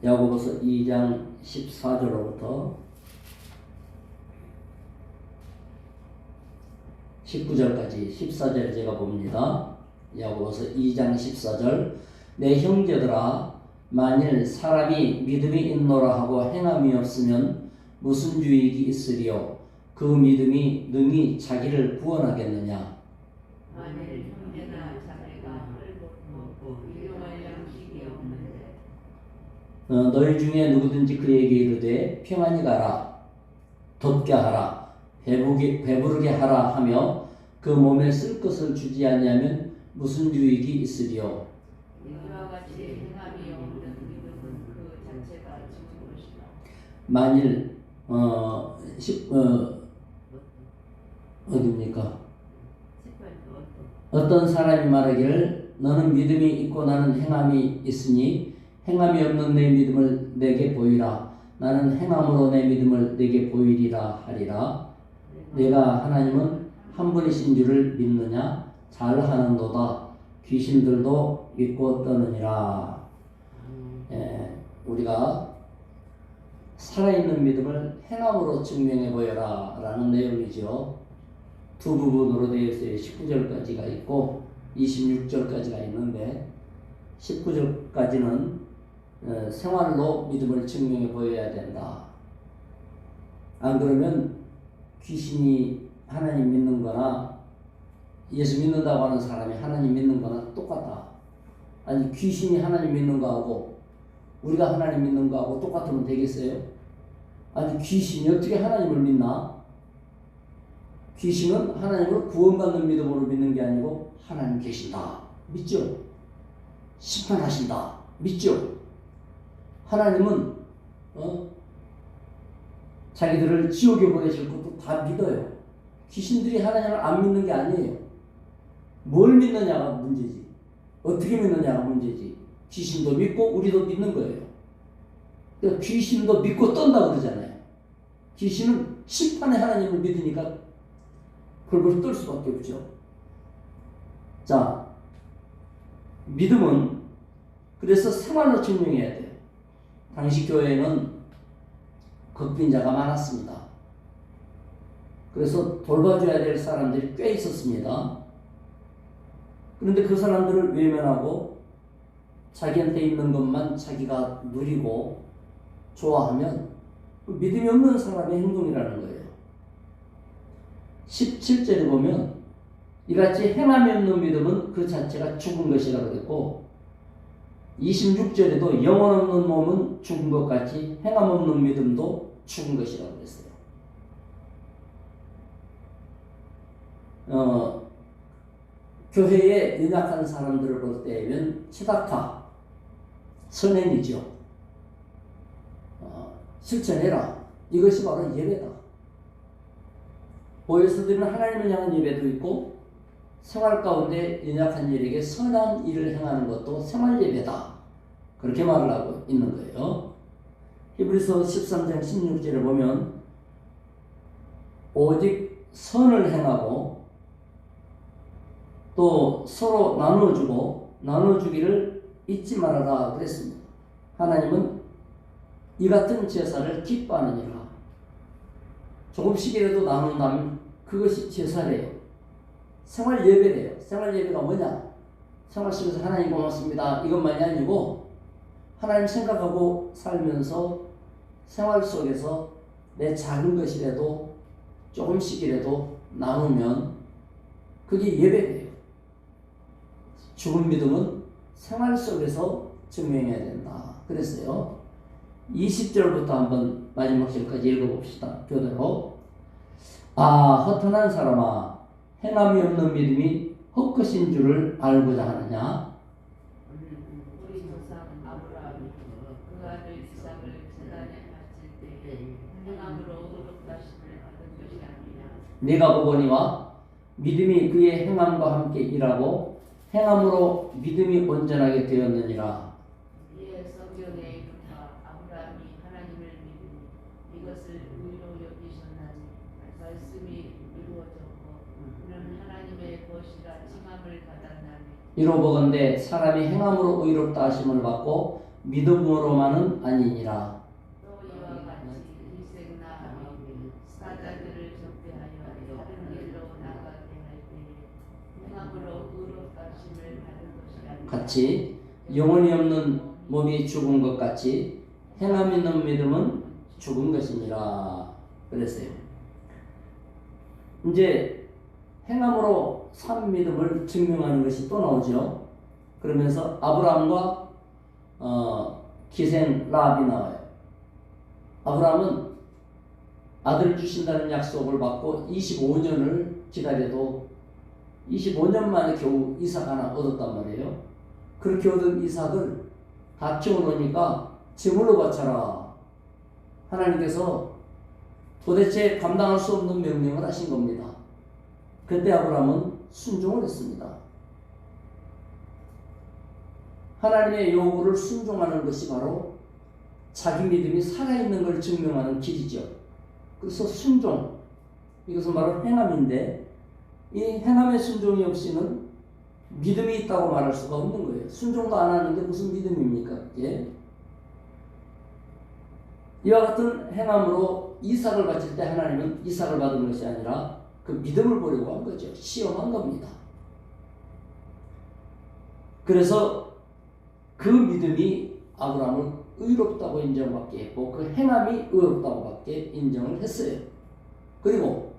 야고보서 2장 14절로부터 19절까지 14절에 제가 봅니다. 야고보서 2장 14절 내 형제들아 만일 사람이 믿음이 있노라 하고 행함이 없으면 무슨 유익이 있으리요 그 믿음이 능히 자기를 구원하겠느냐. 만일 형제나 자매가 먹고 일용할 양식이 없는데 너희 중에 누구든지 그에게 이르되 평안히 가라 덥게 하라 배부르게 하라 하며 그 몸에 쓸 것을 주지 아니하면 무슨 유익이 있으리요. 이와 같이 행함이 없는 믿음은 그 자체가 죽은 것이다. 만일 어디입니까? 어떤 사람이 말하기를 너는 믿음이 있고 나는 행함이 있으니 행함이 없는 내 믿음을 내게 보이라. 나는 행함으로 내 믿음을 내게 보이리라 하리라. 내가 하나님은 한 분이신 줄을 믿느냐? 잘하는도다. 귀신들도 믿고 떠느니라. 우리가 살아있는 믿음을 행함으로 증명해 보여라 라는 내용이죠. 두 부분으로 되어 있어요. 19절까지가 있고 26절까지가 있는데 19절까지는 생활로 믿음을 증명해 보여야 된다. 안 그러면 귀신이 하나님 믿는 거나 예수 믿는다고 하는 사람이 하나님 믿는 거나 똑같다. 아니 귀신이 하나님 믿는 거하고 우리가 하나님 믿는 거하고 똑같으면 되겠어요? 아니 귀신이 어떻게 하나님을 믿나? 귀신은 하나님을 구원받는 믿음으로 믿는 게 아니고 하나님 계신다. 믿죠? 심판하신다. 믿죠? 하나님은 자기들을 지옥에 보내실 것도 다 믿어요. 귀신들이 하나님을 안 믿는 게 아니에요. 뭘 믿느냐가 문제지. 어떻게 믿느냐가 문제지. 귀신도 믿고 우리도 믿는 거예요. 그러니까 귀신도 믿고 떤다 그러잖아요. 귀신은 심판의 하나님을 믿으니까 그걸 뜰 수밖에 없죠. 자, 믿음은 그래서 생활로 증명해야 돼요. 당시 교회에는 극빈자가 많았습니다. 그래서 돌봐줘야 될 사람들이 꽤 있었습니다. 그런데 그 사람들을 외면하고 자기한테 있는 것만 자기가 누리고 좋아하면 믿음이 없는 사람의 행동이라는 거예요. 17절에 보면 이같이 행함이 없는 믿음은 그 자체가 죽은 것이라고 그랬고 26절에도 영혼 없는 몸은 죽은 것 같이 행함 없는 믿음도 죽은 것이라고 그랬어요. 교회에 연약한 사람들을 볼 때면 치다카 선행이죠. 실천해라. 이것이 바로 예배다. 보여서 드리는 하나님을 향한 예배도 있고 생활 가운데 연약한 이에게 선한 일을 행하는 것도 생활 예배다. 그렇게 말을 하고 있는 거예요. 히브리서 13장 16절에 보면 오직 선을 행하고 또 서로 나눠주기를 잊지 말아라 그랬습니다. 하나님은 이 같은 제사를 기뻐하느니라. 조금씩이라도 나눈다면 그것이 제사래요. 생활 예배래요. 생활 예배가 뭐냐? 생활 속에서 하나님 고맙습니다 이것만이 아니고 하나님 생각하고 살면서 생활 속에서 내 작은 것이라도 조금씩이라도 나누면 그게 예배예요. 죽은 믿음은 생활 속에서 증명해야 된다. 그랬어요. 20절부터 한번 마지막 절까지 읽어봅시다. 교대로. 허탄한 사람아 행함이 없는 믿음이 헛것인 줄을 알고자 하느냐. 우리 조상 아브라함이 그 아들 이삭을 제단에 바칠 때에 행함으로 의롭다심을 받은 것이 아니냐. 네가 보거니와 믿음이 그의 행함과 함께 일하고 행함으로 믿음이 온전하게 되었느니라. 이에 성경에 아브라함이 하나님을 믿으니 이것을 의로 여기셨나니 말씀이 이루어졌고 그는 하나님의 것이라 칭함을 받았나니. 이로 보건대 사람이 행함으로 의롭다 하심을 받고 믿음으로만은 아니니라. 또 이와 같이 기생나함이 사자들을 적대하여 다른 길로 나가게 할 때에 행함으로 의롭다 하심을 받은 것이 아니라 같이 영혼이 없는 몸이 죽은 것 같이 행함 있는 믿음은 죽은 것이니라 그랬어요. 이제 행함으로 산 믿음을 증명하는 것이 또 나오죠. 그러면서 아브라함과 기생 라합이 나와요. 아브라함은 아들을 주신다는 약속을 받고 25년을 기다려도 25년 만에 겨우 이삭 하나 얻었단 말이에요. 그렇게 얻은 이삭을 다 키워놓으니까 제물로 바쳐라. 하나님께서 도대체 감당할 수 없는 명령을 하신 겁니다. 그때 아브라함은 순종을 했습니다. 하나님의 요구를 순종하는 것이 바로 자기 믿음이 살아있는 걸 증명하는 길이죠. 그래서 순종, 이것은 바로 행함인데 이 행함의 순종이 없이는 믿음이 있다고 말할 수가 없는 거예요. 순종도 안 하는데 무슨 믿음입니까? 예? 이와 같은 행함으로 이삭을 바칠 때 하나님은 이삭을 받은 것이 아니라 그 믿음을 보려고 한 거죠. 시험한 겁니다. 그래서 그 믿음이 아브라함을 의롭다고 인정받게 했고 그 행함이 의롭다고 받게 인정을 했어요. 그리고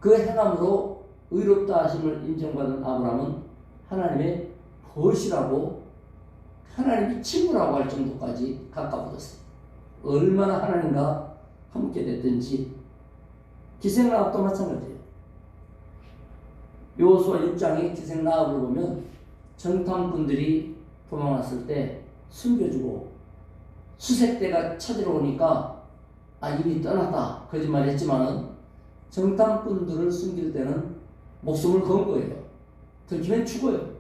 그 행함으로 의롭다 하심을 인정받은 아브라함은 하나님의 벗이라고 하나님이 친구라고 할 정도까지 가까워졌어요. 얼마나 하나님과 함께 됐든지. 기생라합도 마찬가지예요. 여호수아 6장의 기생라합을 보면 정탐꾼들이 도망왔을 때 숨겨주고 수색대가 찾으러 오니까 이미 떠났다 거짓말했지만은 정탐꾼들을 숨길 때는 목숨을 건 거예요. 들키면 죽어요.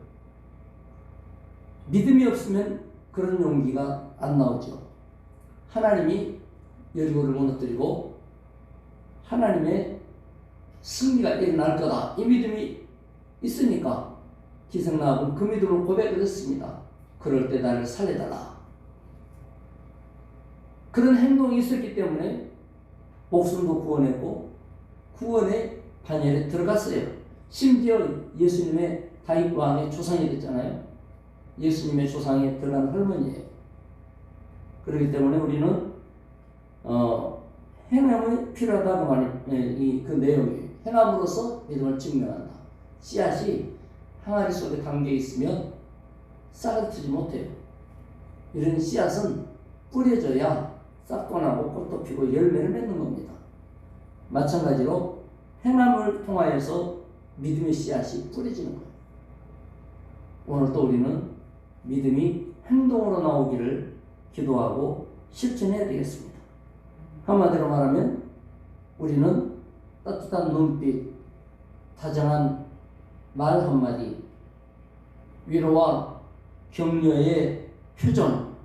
믿음이 없으면 그런 용기가 안 나오죠. 하나님이 여리고를 무너뜨리고 하나님의 승리가 일어날 거다. 이 믿음이 있으니까 기생라합은 그 믿음을 고백을 했습니다. 그럴 때 나를 살려달라. 그런 행동이 있었기 때문에 목숨도 구원했고 구원의 반열에 들어갔어요. 심지어 예수님의 다윗 왕의 조상이 됐잖아요. 예수님의 조상에 들어간 할머니예요. 그렇기 때문에 우리는 행함이 필요하다고 말이 그 내용이에요. 행함으로써 믿음을 증명한다. 씨앗이 항아리 속에 담겨 있으면 싹을 트지 못해요. 이런 씨앗은 뿌려져야 싹도 나고 꽃도 피고 열매를 맺는 겁니다. 마찬가지로 행함을 통하여서 믿음의 씨앗이 뿌려지는 거예요. 오늘 또 우리는 믿음이 행동으로 나오기를 기도하고 실천해야 되겠습니다. 한마디로 말하면 우리는 따뜻한 눈빛, 다정한 말 한마디, 위로와 격려의 표정,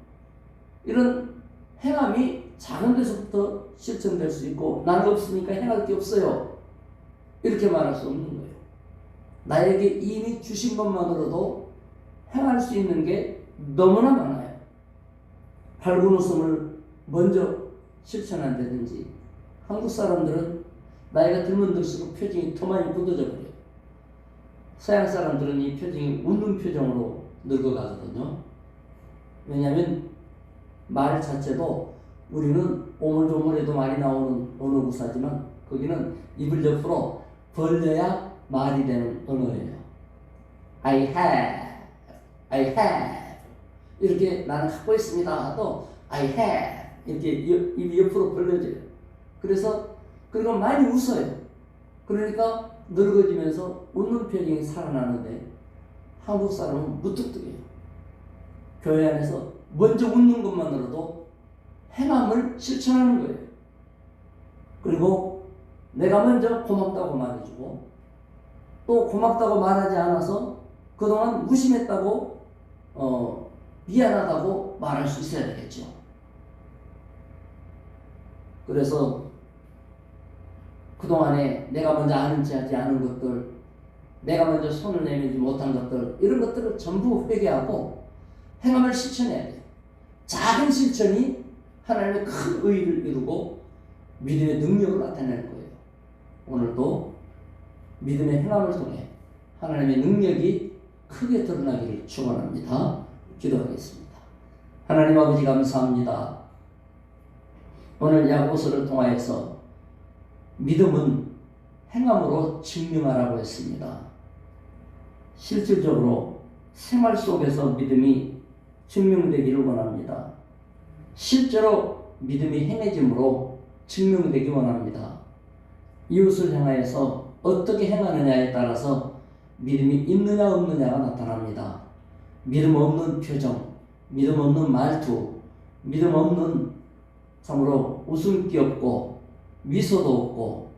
이런 행함이 작은 데서부터 실천될 수 있고 나는 없으니까 행할 게 없어요. 이렇게 말할 수 없는 거예요. 나에게 이미 주신 것만으로도 행할 수 있는 게 너무나 많아요. 밝은 웃음을 먼저 실천한다든지 한국 사람들은 나이가 들면 들수록 표정이 더 많이 굳어져 버려요. 서양 사람들은 이 표정이 웃는 표정으로 늙어가거든요. 왜냐하면 말 자체도 우리는 오물조물해도 많이 나오는 언어구사지만 거기는 입을 옆으로 벌려야 말이 되는 언어예요. I have 이렇게 나는 갖고 있습니다 하도 I have 이렇게 입이 옆으로 벌려져요. 그리고 많이 웃어요. 그러니까 늙어지면서 웃는 표정이 살아나는데 한국 사람은 무뚝뚝해요. 교회 안에서 먼저 웃는 것만으로도 행함을 실천하는 거예요. 그리고 내가 먼저 고맙다고 말해주고 또 고맙다고 말하지 않아서 그동안 무심했다고 미안하다고 말할 수 있어야 되겠죠. 그래서 그동안에 내가 먼저 아는 체 하지 않은 것들, 내가 먼저 손을 내밀지 못한 것들, 이런 것들을 전부 회개하고 행함을 실천해야 돼요. 작은 실천이 하나님의 큰 의의를 이루고 믿음의 능력을 나타낼 거예요. 오늘도 믿음의 행함을 통해 하나님의 능력이 크게 드러나기를 축원합니다. 기도하겠습니다. 하나님 아버지 감사합니다. 오늘 야고보서를 통하여서 믿음은 행함으로 증명하라고 했습니다. 실질적으로 생활 속에서 믿음이 증명되기를 원합니다. 실제로 믿음이 행해짐으로 증명되기 원합니다. 이웃을 향하여서 어떻게 행하느냐에 따라서 믿음이 있느냐 없느냐가 나타납니다. 믿음 없는 표정, 믿음 없는 말투, 믿음 없는 참으로 웃음기 없고 미소도 없고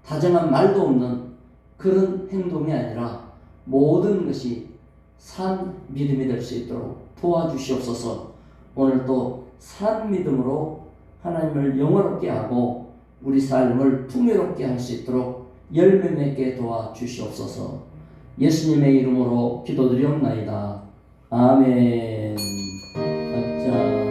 다정한 말도 없는 그런 행동이 아니라 모든 것이 산 믿음이 될 수 있도록 도와주시옵소서. 오늘도 산 믿음으로 하나님을 영화롭게 하고 우리 삶을 풍요롭게 할 수 있도록 열매 맺게 도와주시옵소서. 예수님의 이름으로 기도드리옵나이다. 아멘. 각자